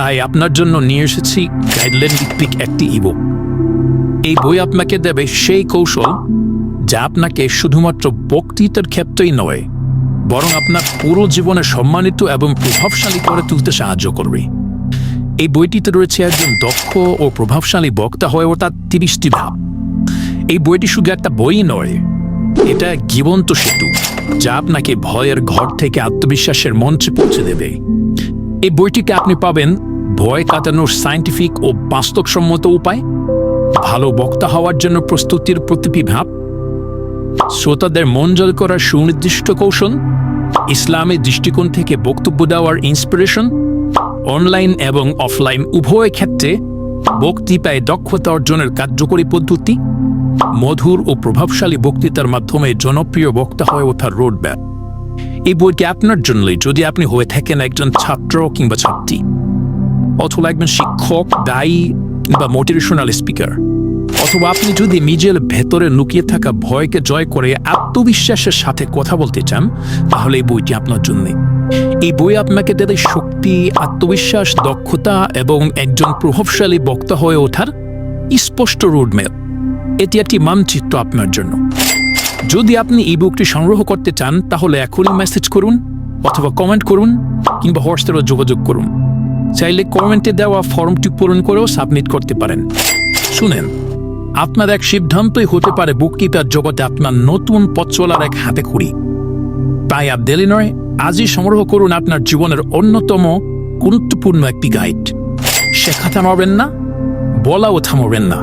তাই আপনার জন্য নিয়ে এসেছি গাইডলাইন ভিত্তিক একটি ইবুক। এই বই আপনাকে দেবে সেই কৌশল যা আপনাকে শুধুমাত্র বক্তৃতার ক্ষেত্রেই নয়, বরং আপনার পুরো জীবনে সম্মানিত এবং প্রভাবশালী করে তুলতে সাহায্য করবে। এই বইটিতে রয়েছে একজন দক্ষ ও প্রভাবশালী বক্তা হয়ে ওঠার 30টি ধাপ। এই বইটি শুধু একটা বই নয়, এটা জীবন্ত সেতু যা আপনাকে ভয়ের ঘর থেকে আত্মবিশ্বাসের মঞ্চে পৌঁছে দেবে। এই বইটিকে আপনি পাবেন ভয় কাটানোর সায়েন্টিফিক ও বাস্তবসম্মত উপায়, ভালো বক্তা হওয়ার জন্য প্রস্তুতির প্রতিটি ধাপ, শ্রোতাদের মন জয় করার সুনির্দিষ্ট কৌশল, ইসলামী দৃষ্টিকোণ থেকে বক্তব্য দেওয়ার ইন্সপিরেশন, অনলাইন এবং অফলাইন উভয় ক্ষেত্রে বক্তৃতায় দক্ষতা অর্জনের কার্যকরী পদ্ধতি, মধুর ও প্রভাবশালী বক্তৃতার মাধ্যমে জনপ্রিয় বক্তা হয়ে ওঠার রোডম্যাপ। এই বইটি আপনার জন্যই, যদি আপনি হয়ে থাকেন একজন ছাত্র কিংবা ছাত্রী, অথবা একজন শিক্ষক, দায়ী কিংবা মোটিভেশনাল স্পিকার, অথবা আপনি যদি নিজের ভেতরে লুকিয়ে থাকা ভয়কে জয় করে আত্মবিশ্বাসের সাথে কথা বলতে চান, তাহলে এই বইটি আপনার জন্য। এই বই আপনাকে দেবে শক্তি, আত্মবিশ্বাস, দক্ষতা এবং একজন প্রভাবশালী বক্তা হয়ে ওঠার স্পষ্ট রোডম্যাপ। এটি একটি মানচিত্র আপনার জন্য। যদি আপনি এই বুকটি সংগ্রহ করতে চান, তাহলে এখনই মেসেজ করুন অথবা কমেন্ট করুন কিংবা হোয়াটসঅ্যাপে যোগাযোগ করুন। চাইলে কমেন্টে দেওয়া ফর্মটি পূরণ করেও সাবমিট করতে পারেন। শুনেন, আপনার এক সিদ্ধান্তই হতে পারে বক্তৃতার জগতে আপনার নতুন পথ চলার এক হাতে খড়ি। তাই আর দেরি নয়, আজই সংগ্রহ করুন আপনার জীবনের অন্যতম গুরুত্বপূর্ণ একটি গাইড। শেখা থামাবেন না, বলাও থামাবেন না।